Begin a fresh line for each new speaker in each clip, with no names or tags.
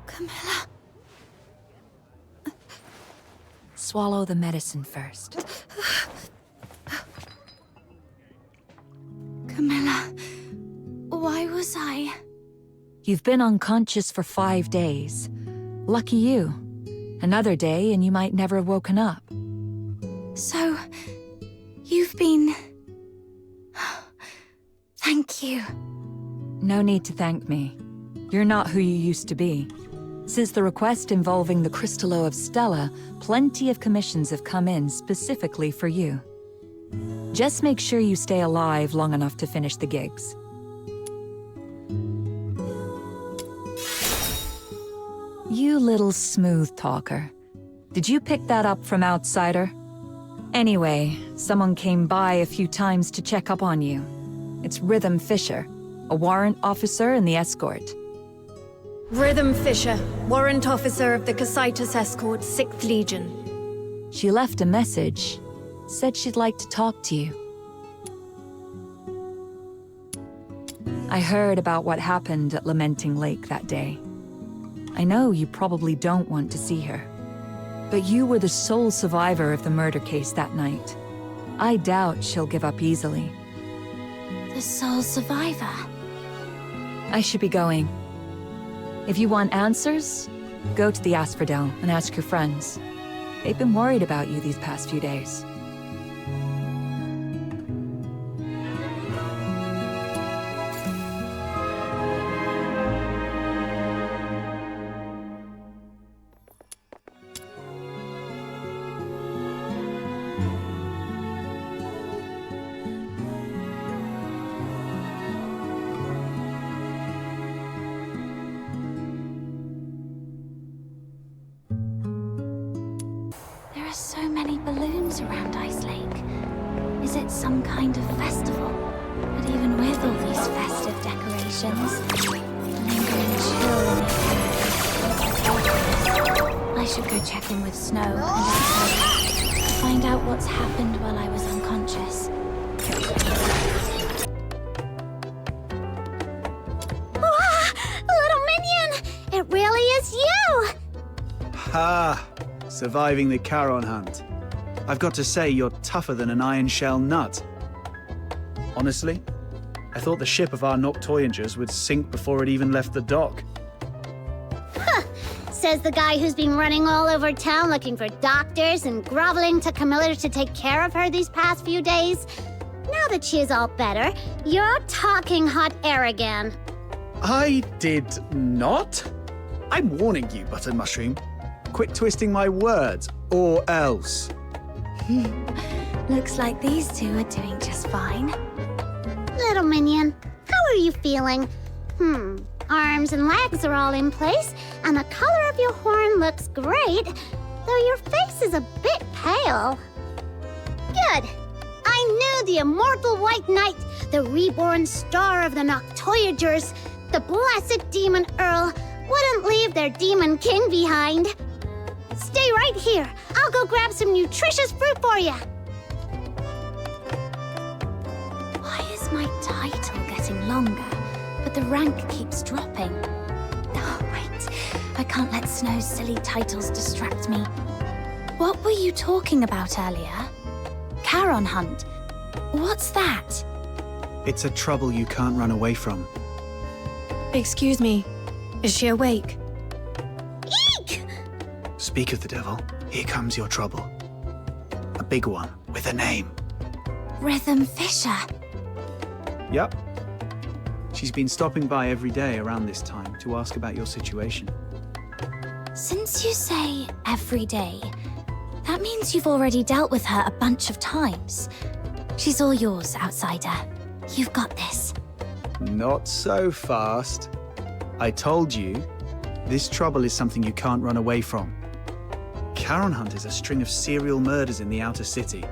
Camilla.
Swallow the medicine first.
Camilla, why was I?
You've been unconscious for 5 days. Lucky you. Another day and you might never have woken up.
So, you've been... Thank you.
No need to thank me. You're not who you used to be. Since the request involving the Crystallo of Stella, plenty of commissions have come in specifically for you. Just make sure you stay alive long enough to finish the gigs. You little smooth talker. Did you pick that up from Outsider? Anyway, someone came by a few times to check up on you. It's Rhythm Fisher, a warrant officer in the escort.
Rhythm Fisher, warrant officer of the Casitas Escort, 6th Legion.
She left a message. Said she'd like to talk to you. I heard about what happened at Lamenting Lake that day. I know you probably don't want to see her. But you were the sole survivor of the murder case that night. I doubt she'll give up easily.
The sole survivor?
I should be going. If you want answers, go to the Asphodel and ask your friends. They've been worried about you these past few days.
There are so many balloons around Ice Lake. Is it some kind of festival? But even with all these festive decorations, the lingering chill in the air. I should go check in with Snow and Ashley to find out what's happened while I was unconscious. Little minion! It really is you!
Ha! Surviving the Charon hunt. I've got to say, you're tougher than an iron shell nut. Honestly, I thought the ship of our Noctoyangers would sink before it even left the dock.
Says the guy who's been running all over town looking for doctors and groveling to Camilla to take care of her these past few days. Now that she is all better, you're talking hot air again.
I did not? I'm warning you, Butter Mushroom. Quit twisting my words, or else.
Looks like these two are doing just fine.
Little minion, how are you feeling? Arms and legs are all in place, and the color of your horn looks great, though your face is a bit pale. Good. I knew the immortal White Knight, the reborn star of the Noctoyagers, the blessed Demon Earl, wouldn't leave their Demon King behind. Stay right here. I'll go grab some nutritious fruit for you.
Why is my title getting longer, but the rank keeps dropping? Oh, right. I can't let Snow's silly titles distract me. What were you talking about earlier? Charon hunt. What's that?
It's a trouble you can't run away from.
Excuse me, is she awake?
Eek!
Speak of the devil, here comes your trouble. A big one, with a name.
Rhythm Fisher.
Yep. She's been stopping by every day around this time to ask about your situation.
Since you say every day, that means you've already dealt with her a bunch of times. She's all yours, Outsider. You've got this.
Not so fast. I told you, this trouble is something you can't run away from. Charon Hunt is a string of serial murders in the outer city.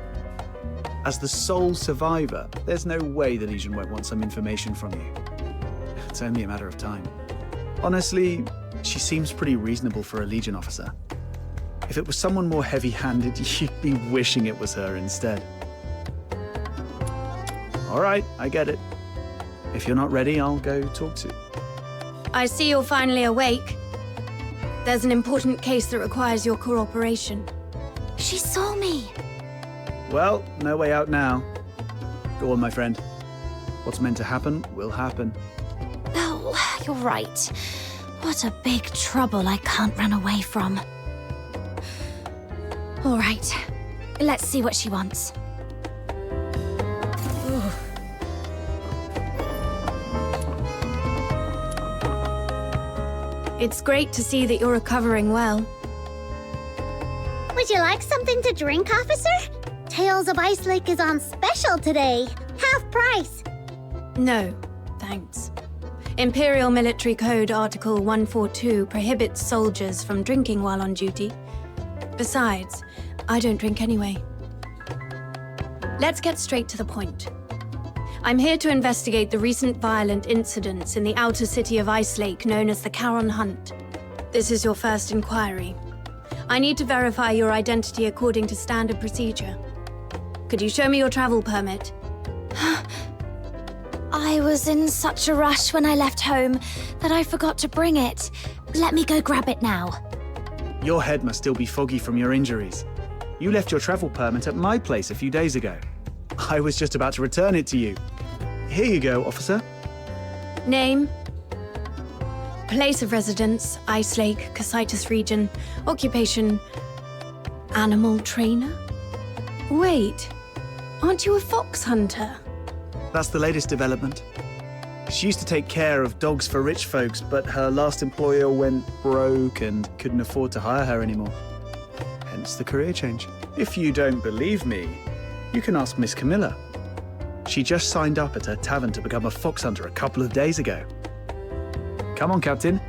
As the sole survivor, there's no way the Legion won't want some information from you. It's only a matter of time. Honestly, she seems pretty reasonable for a Legion officer. If it was someone more heavy-handed, you'd be wishing it was her instead. All right, I get it. If you're not ready, I'll go talk to...
I see you're finally awake. There's an important case that requires your cooperation.
She saw me.
Well, no way out now. Go on, my friend. What's meant to happen will happen.
Oh, you're right. What a big trouble I can't run away from. All right, let's see what she wants.
It's great to see that you're recovering well.
Would you like something to drink, officer? Tales of Ice Lake is on special today. Half price.
No, thanks. Imperial Military Code Article 142 prohibits soldiers from drinking while on duty. Besides, I don't drink anyway. Let's get straight to the point. I'm here to investigate the recent violent incidents in the outer city of Ice Lake known as the Charon Hunt. This is your first inquiry. I need to verify your identity according to standard procedure. Could you show me your travel permit?
I was in such a rush when I left home that I forgot to bring it. Let me go grab it now.
Your head must still be foggy from your injuries. You left your travel permit at my place a few days ago. I was just about to return it to you. Here you go, officer.
Name? Place of residence, Ice Lake, Cocytus region. Occupation, animal trainer? Wait, aren't you a fox hunter?
That's the latest development. She used to take care of dogs for rich folks, but her last employer went broke and couldn't afford to hire her anymore. Hence the career change. If you don't believe me, you can ask Miss Camilla. She just signed up at her tavern to become a fox hunter a couple of days ago. Come on, Captain.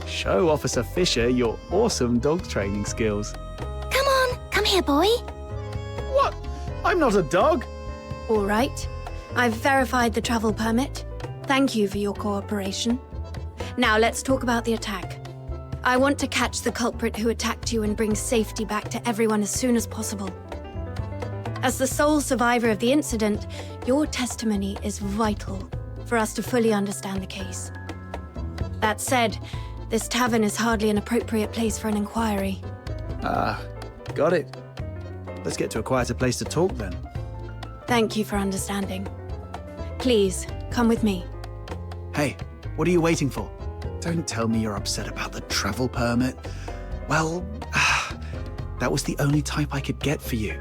Show Officer Fisher your awesome dog training skills.
Come on, come here, boy.
What? I'm not a dog.
All right. I've verified the travel permit. Thank you for your cooperation. Now let's talk about the attack. I want to catch the culprit who attacked you and bring safety back to everyone as soon as possible. As the sole survivor of the incident, your testimony is vital for us to fully understand the case. That said, this tavern is hardly an appropriate place for an inquiry.
Got it. Let's get to a quieter place to talk then.
Thank you for understanding. Please, come with me.
Hey, what are you waiting for? Don't tell me you're upset about the travel permit. Well, that was the only type I could get for you.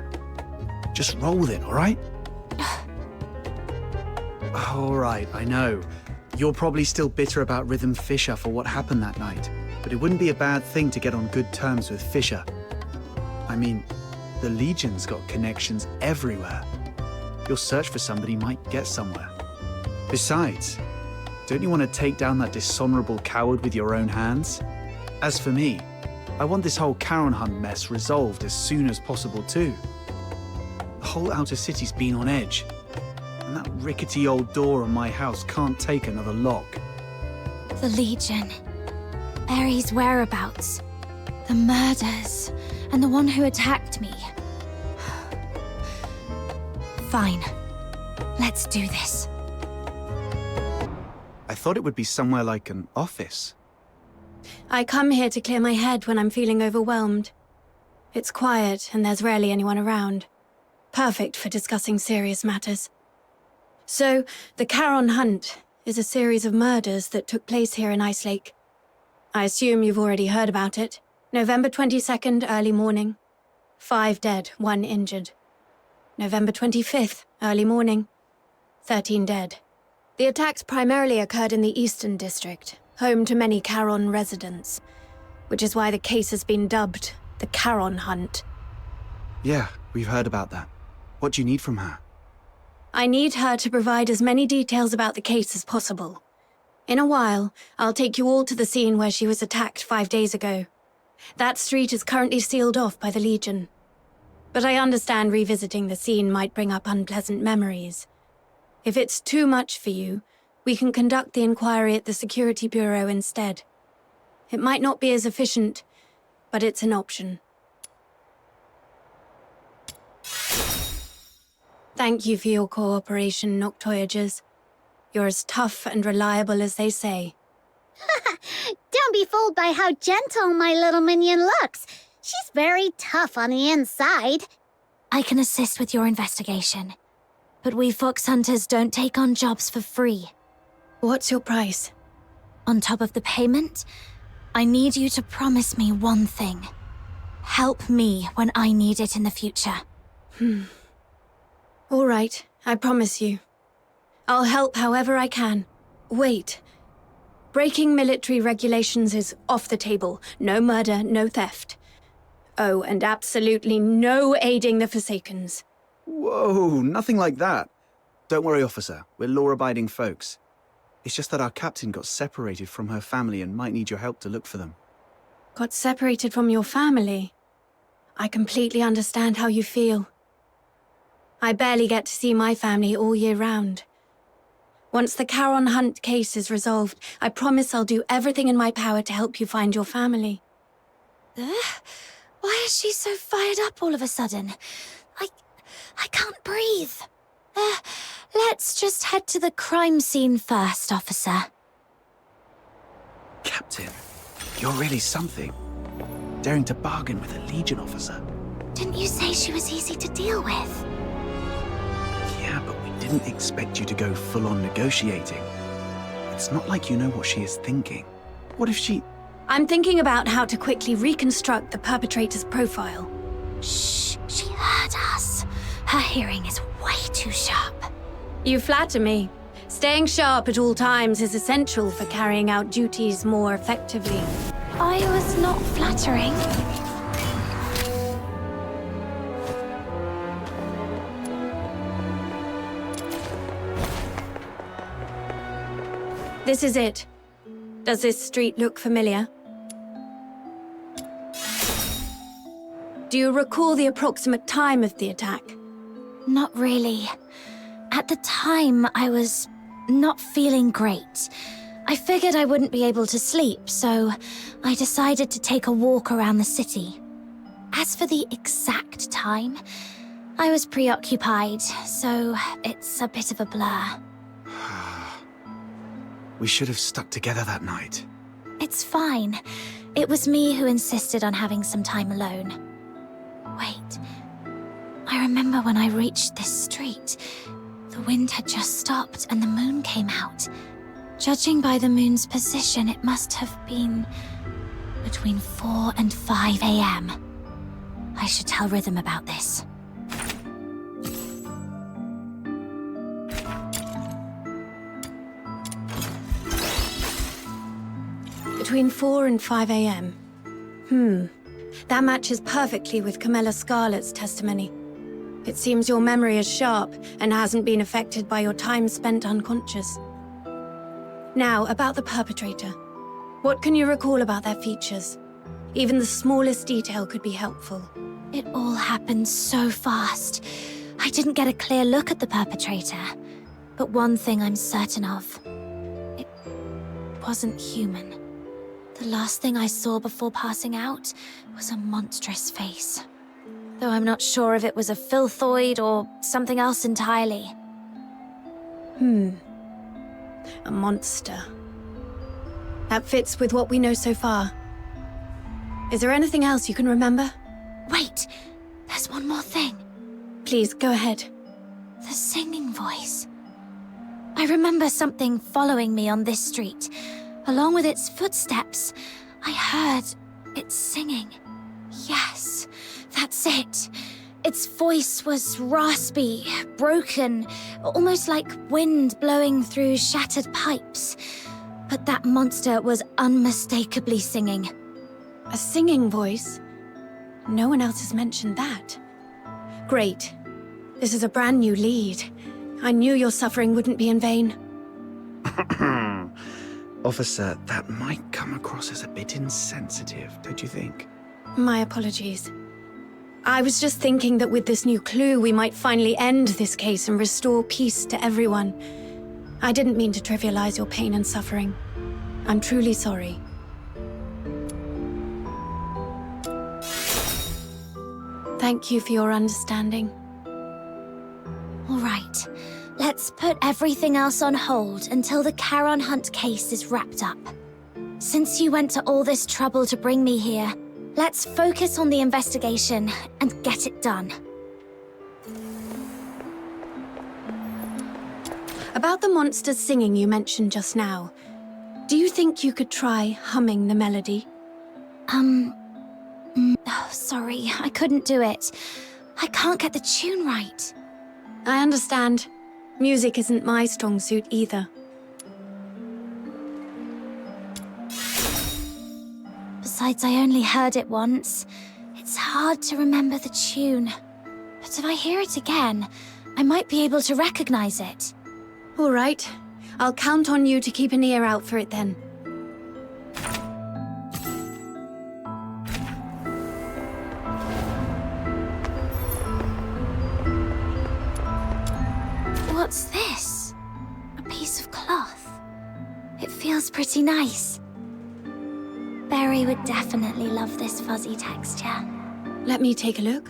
Just roll with it, all right? All right, I know. You're probably still bitter about Rhythm Fisher for what happened that night, but it wouldn't be a bad thing to get on good terms with Fisher. I mean, the Legion's got connections everywhere. Your search for somebody might get somewhere. Besides, don't you want to take down that dishonorable coward with your own hands? As for me, I want this whole Charon Hunt mess resolved as soon as possible too. The whole outer city's been on edge, and that rickety old door on my house can't take another lock.
The Legion. Ares' whereabouts. The murders. And the one who attacked me. Fine. Let's do this.
I thought it would be somewhere like an office.
I come here to clear my head when I'm feeling overwhelmed. It's quiet and there's rarely anyone around. Perfect for discussing serious matters. So, the Charon Hunt is a series of murders that took place here in Ice Lake. I assume you've already heard about it. November 22nd, early morning. 5 dead, 1 injured. November 25th, early morning. 13 dead. The attacks primarily occurred in the Eastern District, home to many Charon residents, which is why the case has been dubbed the Charon Hunt.
Yeah, we've heard about that. What do you need from her?
I need her to provide as many details about the case as possible. In a while, I'll take you all to the scene where she was attacked 5 days ago. That street is currently sealed off by the Legion. But I understand revisiting the scene might bring up unpleasant memories. If it's too much for you, we can conduct the inquiry at the Security Bureau instead. It might not be as efficient, but it's an option. Thank you for your cooperation, Noctoyagers. You're as tough and reliable as they say.
Don't be fooled by how gentle my little minion looks. She's very tough on the inside.
I can assist with your investigation. But we fox hunters don't take on jobs for free.
What's your price?
On top of the payment, I need you to promise me one thing. Help me when I need it in the future.
All right, I promise you. I'll help however I can. Wait. Breaking military regulations is off the table. No murder, no theft. Oh, and absolutely no aiding the Forsakens.
Whoa, nothing like that. Don't worry, officer. We're law-abiding folks. It's just that our captain got separated from her family and might need your help to look for them.
Got separated from your family? I completely understand how you feel. I barely get to see my family all year round. Once the Charon Hunt case is resolved, I promise I'll do everything in my power to help you find your family.
Why is she so fired up all of a sudden? I can't breathe. Let's just head to the crime scene first, officer.
Captain, you're really something. Daring to bargain with a Legion officer.
Didn't you say she was easy to deal with?
Yeah, but we didn't expect you to go full-on negotiating. It's not like you know what she is thinking. What if she...
I'm thinking about how to quickly reconstruct the perpetrator's profile.
Shh, she heard us. Her hearing is way too sharp.
You flatter me. Staying sharp at all times is essential for carrying out duties more effectively.
I was not flattering.
This is it. Does this street look familiar? Do you recall the approximate time of the attack?
Not really. At the time, I was not feeling great. I figured I wouldn't be able to sleep, so I decided to take a walk around the city. As for the exact time, I was preoccupied, so it's a bit of a blur.
We should have stuck together that night.
It's fine. It was me who insisted on having some time alone. Wait. I remember when I reached this street, the wind had just stopped and the moon came out. Judging by the moon's position, it must have been between 4 and 5 a.m. I should tell Rhythm about this.
Between 4 and 5 a.m. That matches perfectly with Camilla Scarlet's testimony. It seems your memory is sharp and hasn't been affected by your time spent unconscious. Now, about the perpetrator. What can you recall about their features? Even the smallest detail could be helpful.
It all happened so fast. I didn't get a clear look at the perpetrator. But one thing I'm certain of. It wasn't human. The last thing I saw before passing out was a monstrous face. Though I'm not sure if it was a filthoid or something else entirely.
A monster. That fits with what we know so far. Is there anything else you can remember?
Wait, there's one more thing.
Please, go ahead.
The singing voice. I remember something following me on this street. Along with its footsteps, I heard it singing. Yes, that's it. Its voice was raspy, broken, almost like wind blowing through shattered pipes. But that monster was unmistakably singing.
A singing voice? No one else has mentioned that. Great. This is a brand new lead. I knew your suffering wouldn't be in vain.
Officer, that might come across as a bit insensitive, don't you think?
My apologies. I was just thinking that with this new clue, we might finally end this case and restore peace to everyone. I didn't mean to trivialize your pain and suffering. I'm truly sorry. Thank you for your understanding.
All right, Let's put everything else on hold until the Charon Hunt case is wrapped up. Since you went to all this trouble to bring me here, let's focus on the investigation and get it done.
About the monsters singing you mentioned just now, do you think you could try humming the melody?
Oh, sorry, I couldn't do it. I can't get the tune right.
I understand. Music isn't my strong suit either.
Besides, I only heard it once. It's hard to remember the tune. But if I hear it again, I might be able to recognize it.
All right. I'll count on you to keep an ear out for it then.
What's this? A piece of cloth. It feels pretty nice. Berry would definitely love this fuzzy texture.
Let me take a look.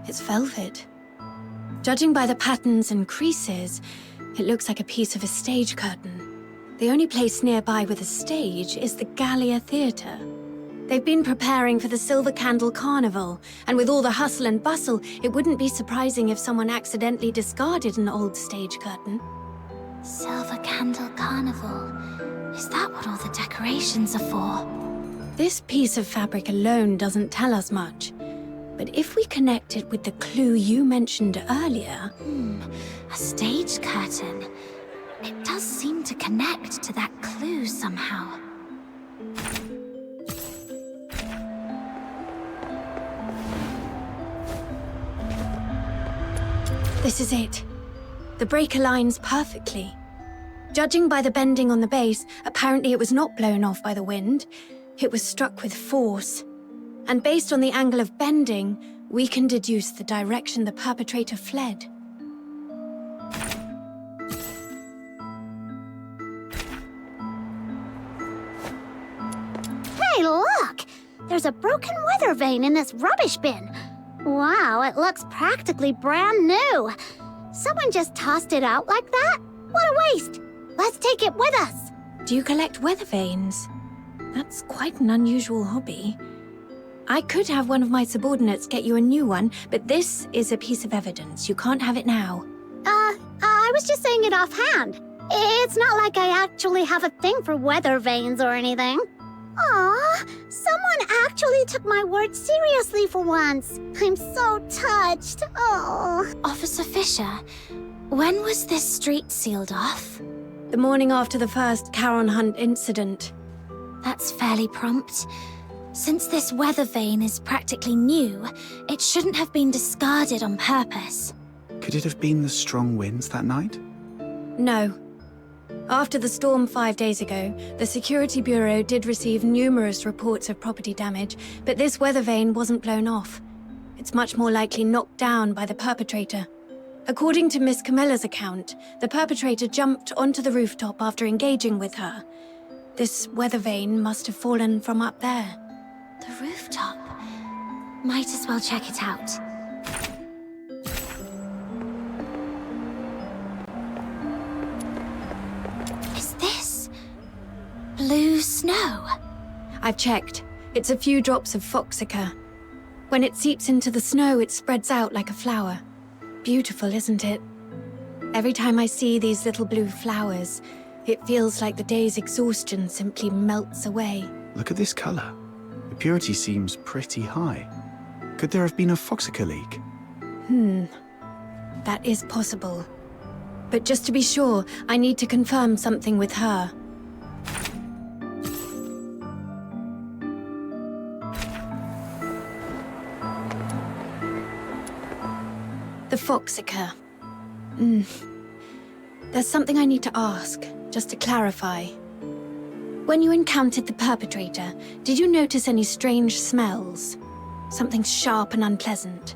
It's velvet. Judging by the patterns and creases, it looks like a piece of a stage curtain. The only place nearby with a stage is the Gallia Theatre. They've been preparing for the Silver Candle Carnival, and with all the hustle and bustle, it wouldn't be surprising if someone accidentally discarded an old stage curtain.
Silver Candle Carnival. Is that what all the decorations are for?
This piece of fabric alone doesn't tell us much. But if we connect it with the clue you mentioned earlier...
A stage curtain. It does seem to connect to that clue somehow.
This is it. The break aligns perfectly. Judging by the bending on the base, apparently it was not blown off by the wind. It was struck with force. And based on the angle of bending, we can deduce the direction the perpetrator fled.
Hey, look! There's a broken weather vane in this rubbish bin. Wow, it looks practically brand new. Someone just tossed it out like that? What a waste! Let's take it with us.
Do you collect weather vanes? That's quite an unusual hobby. I could have one of my subordinates get you a new one, but this is a piece of evidence. You can't have it now.
I was just saying it offhand. It's not like I actually have a thing for weather vanes or anything. Aw, someone actually took my words seriously for once. I'm so touched. Oh.
Officer Fisher, when was this street sealed off?
The morning after the first Charon Hunt incident.
That's fairly prompt. Since this weather vane is practically new, it shouldn't have been discarded on purpose.
Could it have been the strong winds that night?
No. After the storm 5 days ago, the Security Bureau did receive numerous reports of property damage, but this weather vane wasn't blown off. It's much more likely knocked down by the perpetrator. According to Miss Camilla's account, the perpetrator jumped onto the rooftop after engaging with her. This weather vane must have fallen from up there.
The rooftop. Might as well check it out. Is this blue snow?
I've checked. It's a few drops of foxica. When it seeps into the snow, it spreads out like a flower. Beautiful, isn't it? Every time I see these little blue flowers, it feels like the day's exhaustion simply melts away.
Look at this color. The purity seems pretty high. Could there have been a foxica leak?
That is possible. But just to be sure, I need to confirm something with her. The foxica. There's something I need to ask, just to clarify. When you encountered the perpetrator, did you notice any strange smells? Something sharp and unpleasant?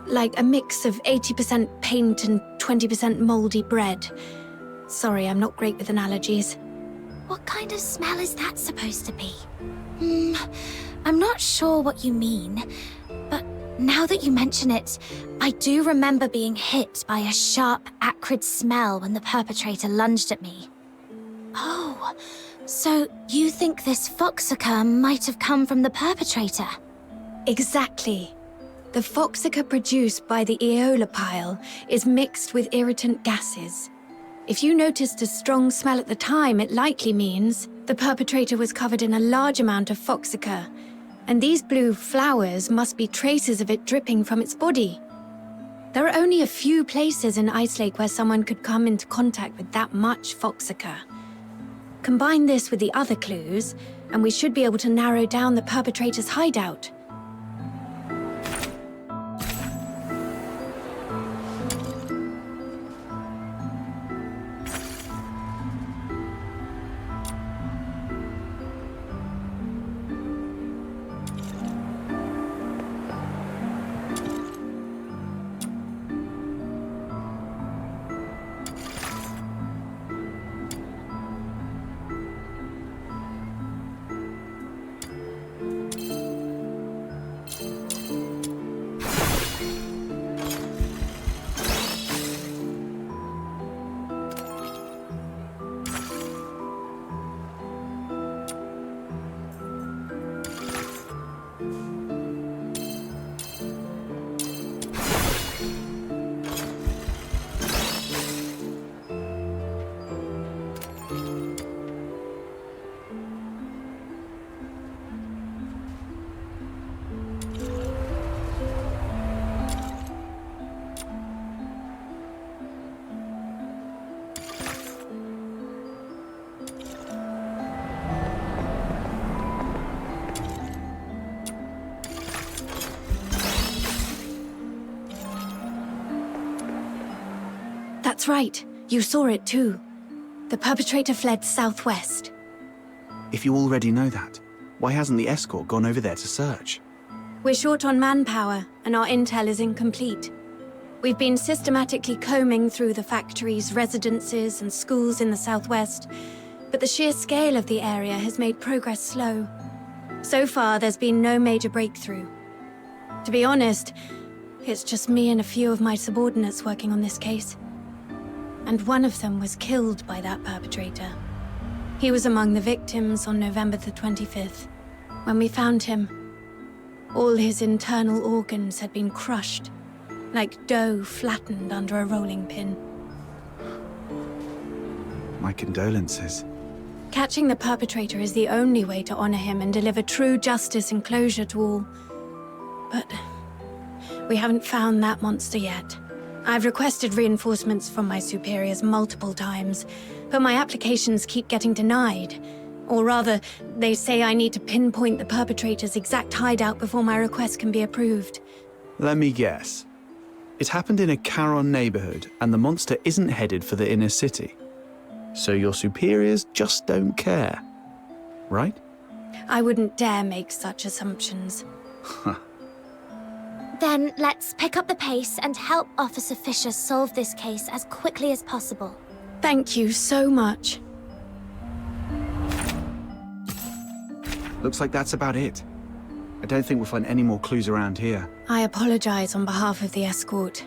Like a mix of 80% paint and 20% moldy bread. Sorry, I'm not great with analogies.
What kind of smell is that supposed to be? I'm not sure what you mean, but Now that you mention it, I do remember being hit by a sharp, acrid smell when the perpetrator lunged at me. Oh, so you think this foxica might have come from the perpetrator?
Exactly. The foxica produced by the Aeola pile is mixed with irritant gases. If you noticed a strong smell at the time, it likely means the perpetrator was covered in a large amount of foxica, and these blue flowers must be traces of it dripping from its body. There are only a few places in Ice Lake where someone could come into contact with that much foxica. Combine this with the other clues, and we should be able to narrow down the perpetrator's hideout. That's right. You saw it too. The perpetrator fled southwest.
If you already know that, why hasn't the escort gone over there to search?
We're short on manpower, and our intel is incomplete. We've been systematically combing through the factories, residences, and schools in the southwest, but the sheer scale of the area has made progress slow. So far, there's been no major breakthrough. To be honest, it's just me and a few of my subordinates working on this case. And one of them was killed by that perpetrator. He was among the victims on November the 25th. When we found him, all his internal organs had been crushed, like dough flattened under a rolling pin.
My condolences.
Catching the perpetrator is the only way to honor him and deliver true justice and closure to all. But we haven't found that monster yet. I've requested reinforcements from my superiors multiple times, but my applications keep getting denied. Or rather, they say I need to pinpoint the perpetrator's exact hideout before my request can be approved.
Let me guess. It happened in a Charon neighborhood, and the monster isn't headed for the inner city. So your superiors just don't care, right?
I wouldn't dare make such assumptions.
Then let's pick up the pace and help Officer Fisher solve this case as quickly as possible.
Thank you so much.
Looks like that's about it. I don't think we'll find any more clues around here.
I apologize on behalf of the escort.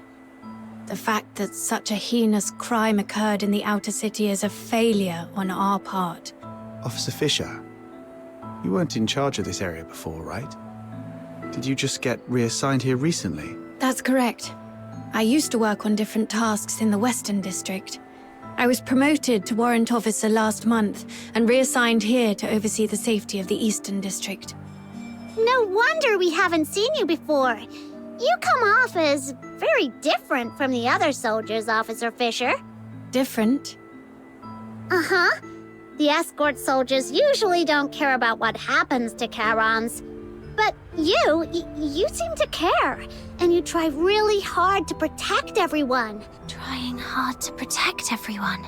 The fact that such a heinous crime occurred in the outer city is a failure on our part.
Officer Fisher, you weren't in charge of this area before, right? Did you just get reassigned here recently?
That's correct. I used to work on different tasks in the Western District. I was promoted to Warrant Officer last month and reassigned here to oversee the safety of the Eastern District.
No wonder we haven't seen you before. You come off as very different from the other soldiers, Officer Fisher.
Different?
Uh-huh. The escort soldiers usually don't care about what happens to Charons. But you seem to care, and you try really hard to protect everyone.
Trying hard to protect everyone.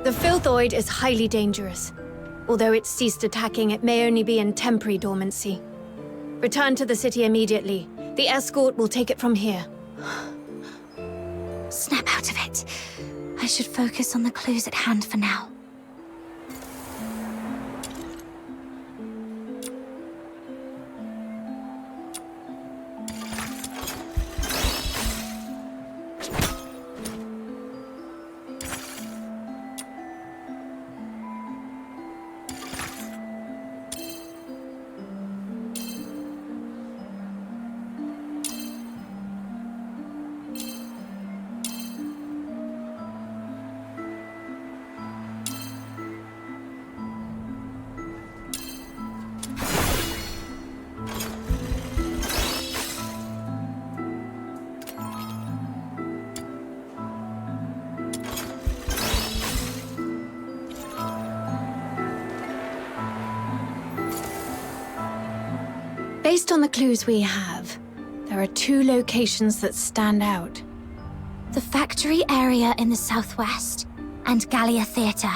The Filthoid is highly dangerous. Although it's ceased attacking, it may only be in temporary dormancy. Return to the city immediately. The escort will take it from here.
Snap out of it. I should focus on the clues at hand for now.
Based on the clues we have, there are 2 locations that stand out.
The factory area in the southwest and Gallia Theatre.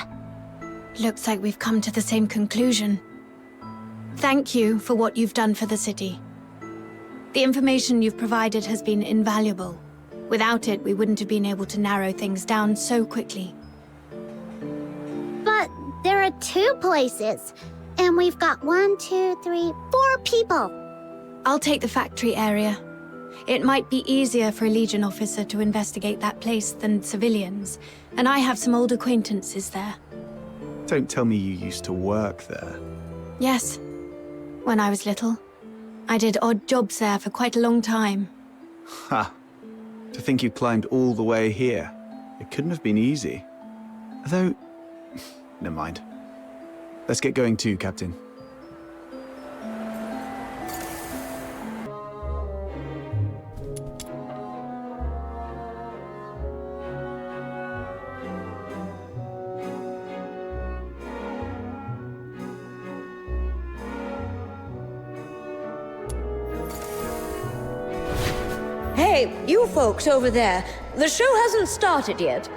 Looks like we've come to the same conclusion. Thank you for what you've done for the city. The information you've provided has been invaluable. Without it, we wouldn't have been able to narrow things down so quickly.
But there are 2 places, and we've got 1, 2, 3, 4 people.
I'll take the factory area. It might be easier for a Legion officer to investigate that place than civilians, and I have some old acquaintances there.
Don't tell me you used to work there.
Yes, when I was little. I did odd jobs there for quite a long time.
Ha! To think you climbed all the way here. It couldn't have been easy. Though... never mind. Let's get going too, Captain.
Hey, you folks over there. The show hasn't started yet.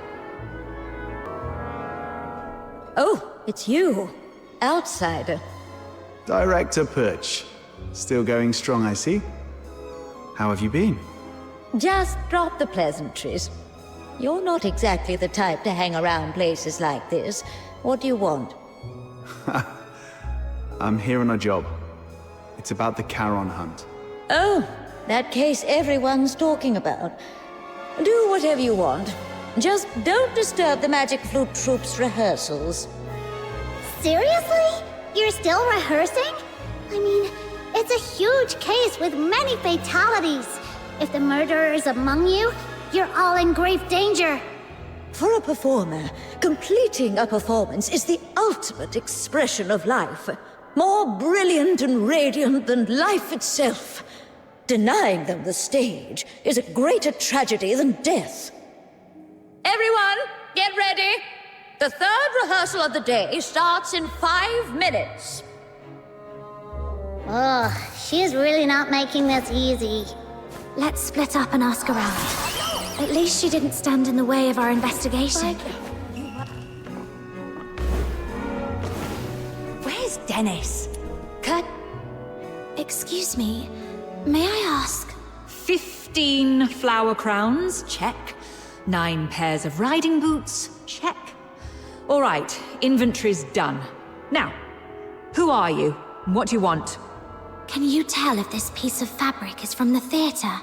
Oh, it's you. Outsider.
Director Putch. Still going strong, I see. How have you been?
Just drop the pleasantries. You're not exactly the type to hang around places like this. What do you want?
I'm here on a job. It's about the Charon hunt.
Oh, that case everyone's talking about. Do whatever you want. Just don't disturb the Magic Flute Troop's rehearsals.
Seriously? You're still rehearsing? I mean, it's a huge case with many fatalities. If the murderer is among you, you're all in grave danger.
For a performer, completing a performance is the ultimate expression of life. More brilliant and radiant than life itself. Denying them the stage is a greater tragedy than death. Everyone, get ready! The 3rd rehearsal of the day starts in 5 minutes.
Ugh, she's really not making this easy.
Let's split up and ask around. At least she didn't stand in the way of our investigation.
Where's Dennis? Cut.
Excuse me, may I ask?
15 flower crowns, check. 9 pairs of riding boots, check. All right, inventory's done. Now, who are you? What do you want?
Can you tell if this piece of fabric is from the theatre?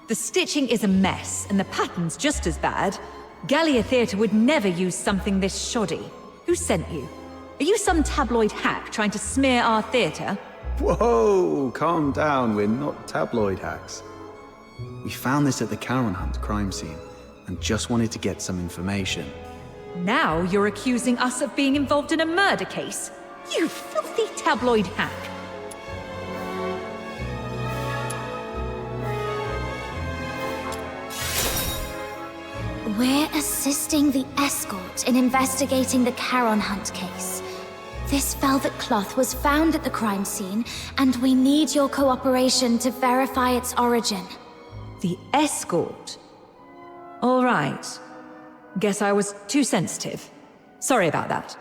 The stitching is a mess, and the pattern's just as bad. Gallia Theatre would never use something this shoddy. Who sent you? Are you some tabloid hack trying to smear our theatre?
Whoa, calm down, we're not tabloid hacks. We found this at the Charon Hunt crime scene, and just wanted to get some information.
Now you're accusing us of being involved in a murder case? You filthy tabloid hack!
We're assisting the escort in investigating the Charon Hunt case. This velvet cloth was found at the crime scene, and we need your cooperation to verify its origin.
The escort? All right. Guess I was too sensitive. Sorry about that.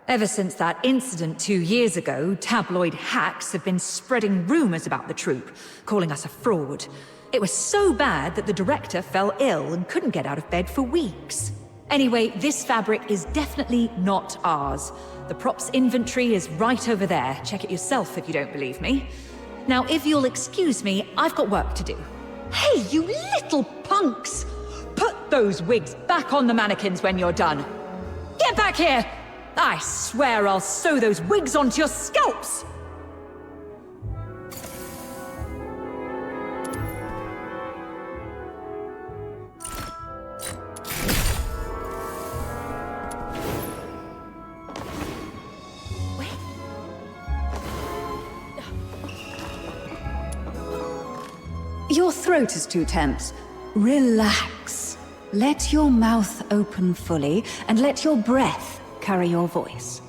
Ever since that incident 2 years ago, tabloid hacks have been spreading rumors about the troupe, calling us a fraud. It was so bad that the director fell ill and couldn't get out of bed for weeks. Anyway, this fabric is definitely not ours. The props inventory is right over there. Check it yourself if you don't believe me. Now, if you'll excuse me, I've got work to do. Hey, you little punks! Put those wigs back on the mannequins when you're done. Get back here! I swear I'll sew those wigs onto your scalps!
Your throat is too tense. Relax. Let your mouth open fully and let your breath carry your voice.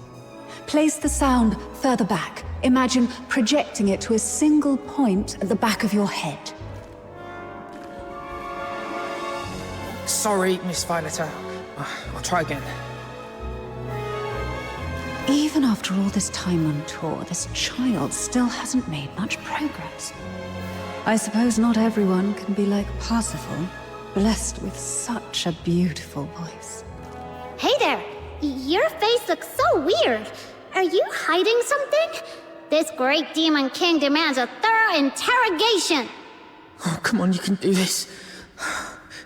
Place the sound further back. Imagine projecting it to a single point at the back of your head.
Sorry, Miss Violeta. I'll try again.
Even after all this time on tour, this child still hasn't made much progress. I suppose not everyone can be like Parsifal, blessed with such a beautiful voice.
Hey there! Your face looks so weird. Are you hiding something? This great demon king demands a thorough interrogation.
Oh, come on, you can do this.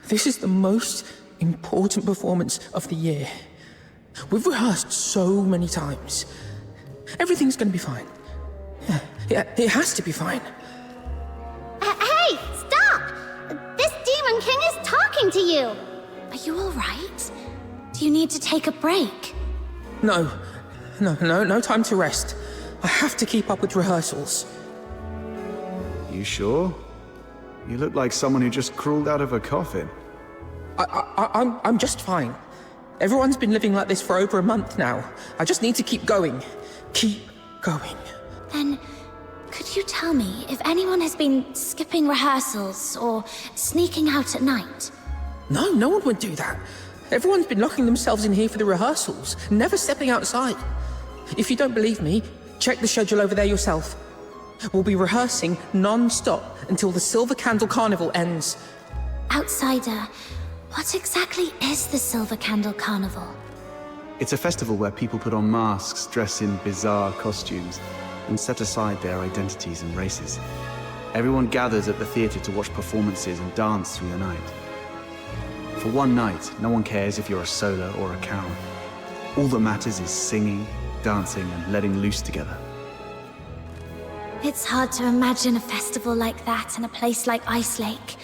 This is the most important performance of the year. We've rehearsed so many times. Everything's gonna be fine. Yeah, it has to be fine.
Hey, stop! This demon king is talking to you.
Are you all right? Do you need to take a break?
No time to rest. I have to keep up with rehearsals.
You sure? You look like someone who just crawled out of a coffin.
I'm just fine. Everyone's been living like this for over a month now. I just need to keep going. Keep going.
Then, could you tell me if anyone has been skipping rehearsals or sneaking out at night?
No one would do that. Everyone's been locking themselves in here for the rehearsals, never stepping outside. If you don't believe me, check the schedule over there yourself. We'll be rehearsing non-stop until the Silver Candle Carnival ends.
Outsider, what exactly is the Silver Candle Carnival?
It's a festival where people put on masks, dress in bizarre costumes, and set aside their identities and races. Everyone gathers at the theatre to watch performances and dance through the night. For one night, no one cares if you're a Solar or a Charon. All that matters is singing, dancing, and letting loose together.
It's hard to imagine a festival like that in a place like Ice Lake.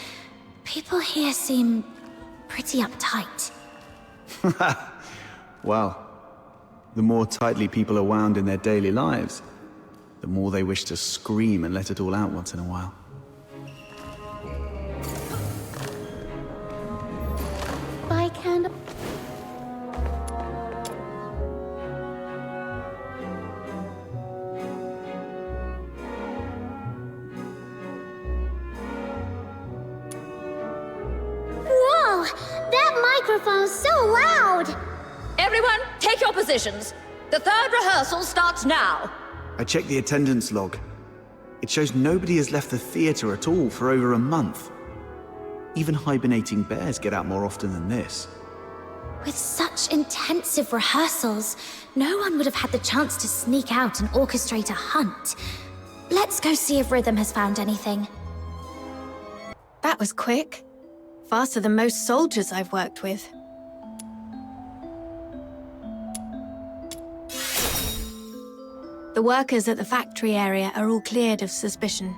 People here seem pretty uptight.
Well, the more tightly people are wound in their daily lives, the more they wish to scream and let it all out once in a while.
Bye, Candle. Whoa! That microphone's so loud!
Everyone, take your positions. The third rehearsal starts now.
I checked the attendance log. It shows nobody has left the theatre at all for over a month. Even hibernating bears get out more often than this.
With such intensive rehearsals, no one would have had the chance to sneak out and orchestrate a hunt. Let's go see if Rhythm has found anything.
That was quick. Faster than most soldiers I've worked with. The workers at the factory area are all cleared of suspicion.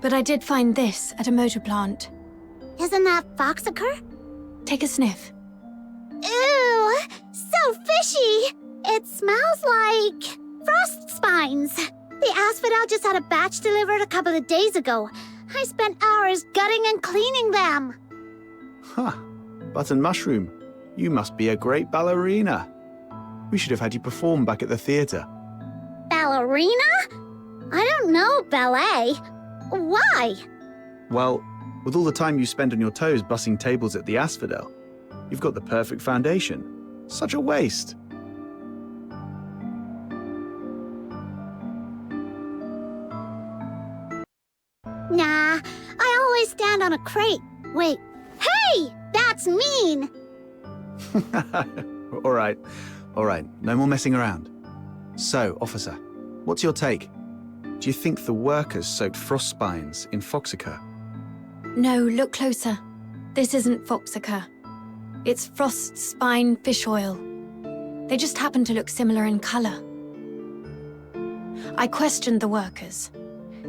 But I did find this at a motor plant.
Isn't that foxacre?
Take a sniff.
Ew! So fishy! It smells like frost spines. The asphodel just had a batch delivered a couple of days ago. I spent hours gutting and cleaning them.
Huh. Button Mushroom, you must be a great ballerina. We should have had you perform back at the theatre.
Ballerina? I don't know ballet. Why?
Well, with all the time you spend on your toes bussing tables at the Asphodel, you've got the perfect foundation. Such a waste.
Nah, I always stand on a crate. Wait, hey! That's mean!
All right. No more messing around. So, officer, what's your take? Do you think the workers soaked frost spines in foxacre?
No, look closer. This isn't foxacre. It's frost spine fish oil. They just happen to look similar in color. I questioned the workers.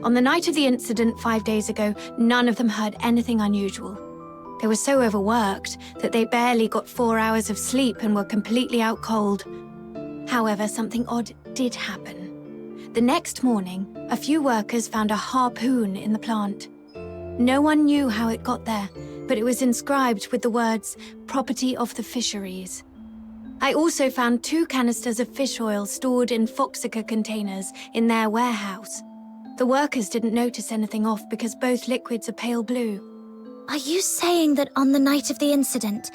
On the night of the incident 5 days ago, none of them heard anything unusual. They were so overworked that they barely got 4 hours of sleep and were completely out cold. However, something odd did happen. The next morning, a few workers found a harpoon in the plant. No one knew how it got there, but it was inscribed with the words, "Property of the Fisheries." I also found 2 canisters of fish oil stored in Foxica containers in their warehouse. The workers didn't notice anything off because both liquids are pale blue.
Are you saying that on the night of the incident,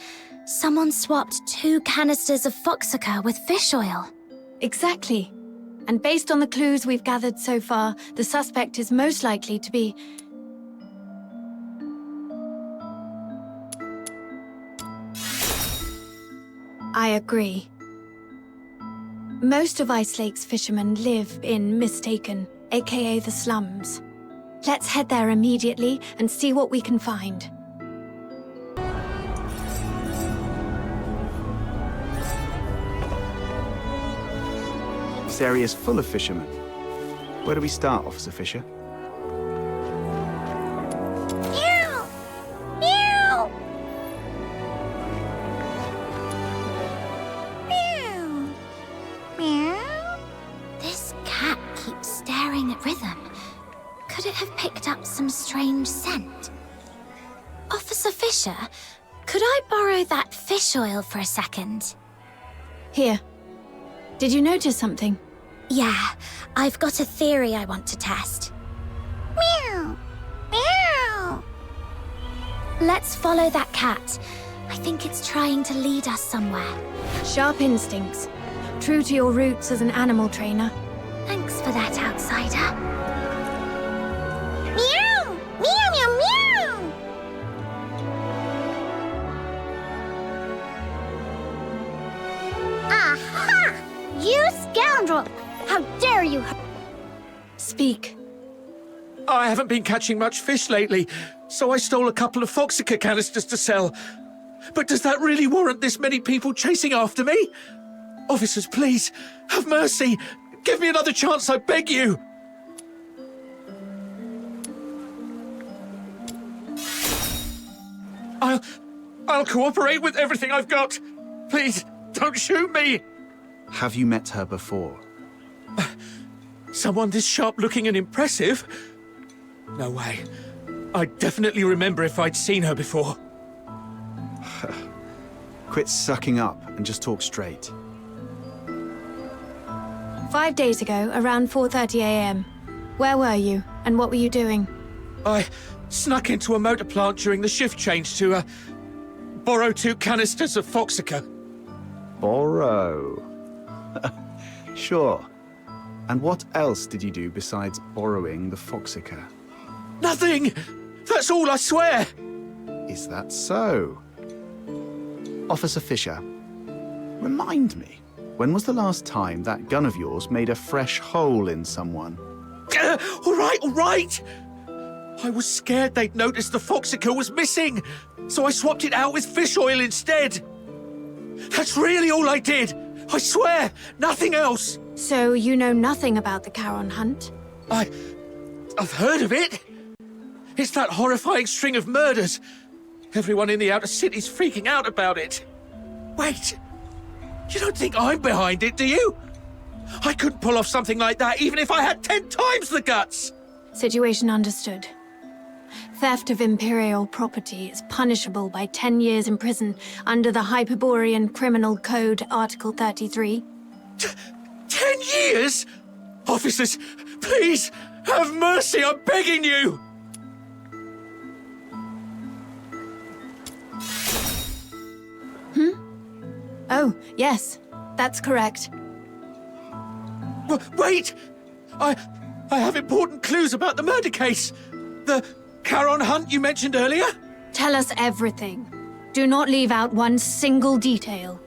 someone swapped 2 canisters of Foxica with fish oil?
Exactly. And based on the clues we've gathered so far, the suspect is most likely to be... I agree. Most of Ice Lake's fishermen live in Mistaken, aka the slums. Let's head there immediately and see what we can find.
This area is full of fishermen. Where do we start, Officer Fisher?
Meow! Meow! Meow! Meow!
This cat keeps staring at Rhythm. Could it have picked up some strange scent? Officer Fisher, could I borrow that fish oil for a second?
Here. Did you notice something?
Yeah, I've got a theory I want to test.
Meow! Meow!
Let's follow that cat. I think it's trying to lead us somewhere.
Sharp instincts. True to your roots as an animal trainer.
Thanks for that, outsider.
Meow! Meow, meow, meow! Aha! You scoundrel! How dare you!
Speak.
I haven't been catching much fish lately, so I stole a couple of Foxica canisters to sell. But does that really warrant this many people chasing after me? Officers, please, have mercy. Give me another chance, I beg you. I'll cooperate with everything I've got. Please, don't shoot me.
Have you met her before?
Someone this sharp-looking and impressive? No way. I'd definitely remember if I'd seen her before.
Quit sucking up and just talk straight.
5 days ago, around 4:30 a.m. Where were you, and what were you doing?
I snuck into a motor plant during the shift change to, borrow 2 canisters of Foxica.
Borrow. Sure. And what else did you do besides borrowing the Foxica?
Nothing! That's all, I swear!
Is that so? Officer Fisher, remind me, when was the last time that gun of yours made a fresh hole in someone?
All right! I was scared they'd noticed the Foxica was missing, so I swapped it out with fish oil instead. That's really all I did! I swear, nothing else!
So you know nothing about the Charon hunt?
I've heard of it. It's that horrifying string of murders. Everyone in the outer city's freaking out about it. Wait, you don't think I'm behind it, do you? I couldn't pull off something like that even if I had 10 times the guts!
Situation understood. Theft of Imperial property is punishable by 10 years in prison under the Hyperborean Criminal Code, Article 33.
10 years? Officers, please, have mercy, I'm begging you!
Oh, yes, that's correct.
Wait! I have important clues about the murder case. The Charon hunt you mentioned earlier?
Tell us everything. Do not leave out one single detail.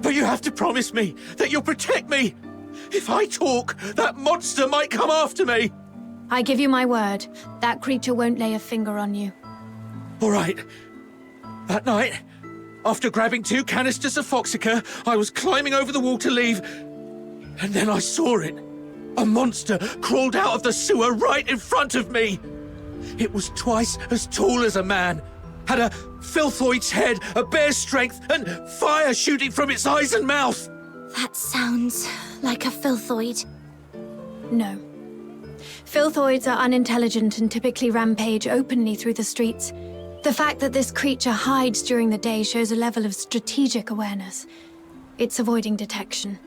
But you have to promise me that you'll protect me. If I talk, that monster might come after me.
I give you my word, that creature won't lay a finger on you.
All right. That night, after grabbing 2 canisters of Foxica, I was climbing over the wall to leave. And then I saw it. A monster crawled out of the sewer right in front of me. It was twice as tall as a man, had a filthoid's head, a bear's strength, and fire shooting from its eyes and mouth.
That sounds like a filthoid.
No. Filthoids are unintelligent and typically rampage openly through the streets. The fact that this creature hides during the day shows a level of strategic awareness. It's avoiding detection.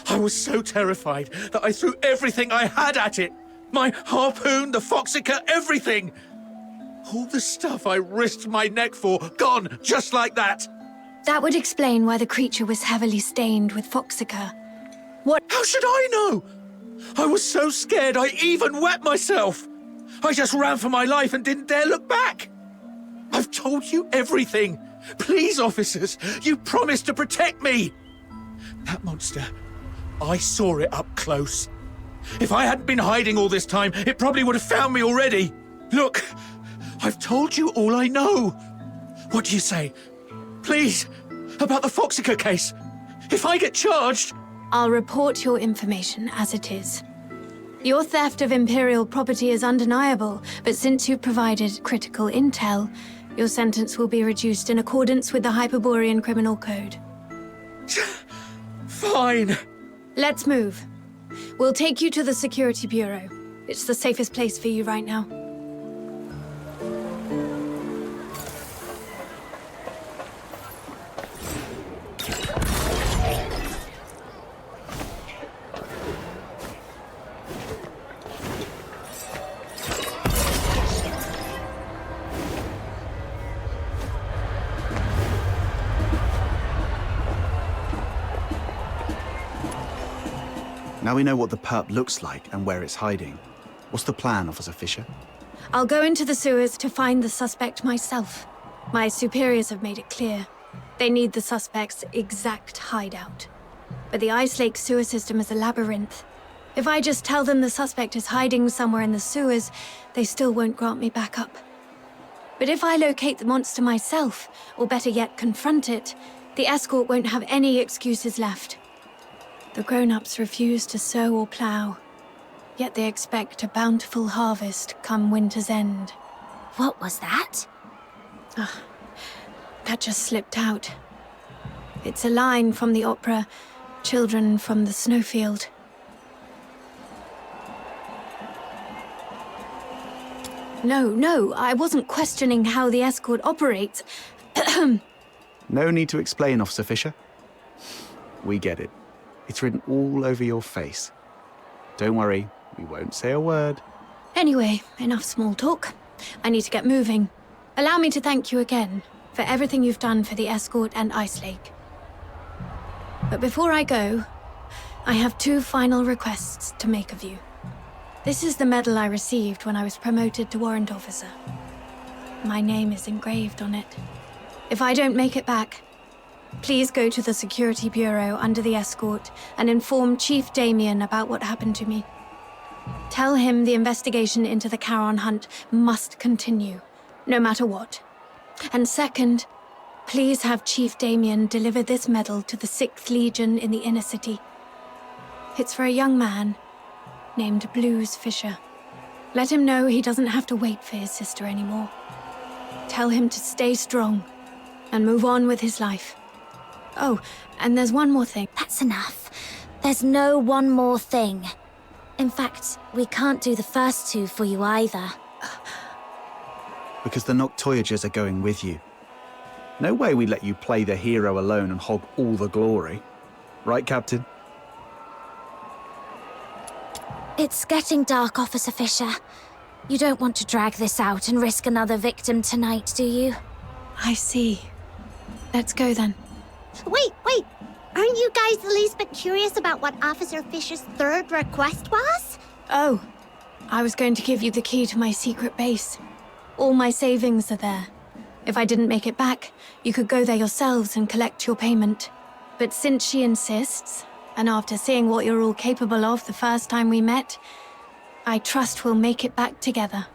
I was so terrified that I threw everything I had at it. My harpoon, the Foxica, everything. All the stuff I risked my neck for, gone just like that.
That would explain why the creature was heavily stained with Foxica.
How should I know? I was so scared I even wet myself. I just ran for my life and didn't dare look back. I've told you everything. Please, officers, you promised to protect me. That monster, I saw it up close. If I hadn't been hiding all this time, it probably would have found me already. Look, I've told you all I know. What do you say? Please, about the Foxica case. If I get charged...
I'll report your information as it is. Your theft of Imperial property is undeniable, but since you've provided critical intel, your sentence will be reduced in accordance with the Hyperborean Criminal Code.
Fine.
Let's move. We'll take you to the Security Bureau. It's the safest place for you right now.
Now we know what the perp looks like and where it's hiding. What's the plan, Officer Fisher?
I'll go into the sewers to find the suspect myself. My superiors have made it clear. They need the suspect's exact hideout. But the Ice Lake sewer system is a labyrinth. If I just tell them the suspect is hiding somewhere in the sewers, they still won't grant me backup. But if I locate the monster myself, or better yet, confront it, the escort won't have any excuses left. The grown-ups refuse to sow or plough, yet they expect a bountiful harvest come winter's end.
What was that?
That just slipped out. It's a line from the opera, Children from the Snowfield. No, I wasn't questioning how the escort operates.
No need to explain, Officer Fisher. We get it. It's written all over your face. Don't worry, we won't say a word.
Anyway, enough small talk. I need to get moving. Allow me to thank you again for everything you've done for the escort and Ice Lake. But before I go, I have 2 final requests to make of you. This is the medal I received when I was promoted to warrant officer. My name is engraved on it. If I don't make it back, please go to the Security Bureau under the escort and inform Chief Damien about what happened to me. Tell him the investigation into the Charon hunt must continue, no matter what. And second, please have Chief Damien deliver this medal to the 6th Legion in the inner city. It's for a young man named Blues Fisher. Let him know he doesn't have to wait for his sister anymore. Tell him to stay strong and move on with his life. Oh, and there's one more thing.
That's enough. There's no one more thing. In fact, we can't do the first 2 for you either.
Because the Noctoyagers are going with you. No way we let you play the hero alone and hog all the glory. Right, Captain?
It's getting dark, Officer Fisher. You don't want to drag this out and risk another victim tonight, do you?
I see. Let's go then.
Wait. Aren't you guys the least bit curious about what Officer Fisher's 3rd request was?
Oh, I was going to give you the key to my secret base. All my savings are there. If I didn't make it back, you could go there yourselves and collect your payment. But since she insists, and after seeing what you're all capable of the first time we met, I trust we'll make it back together.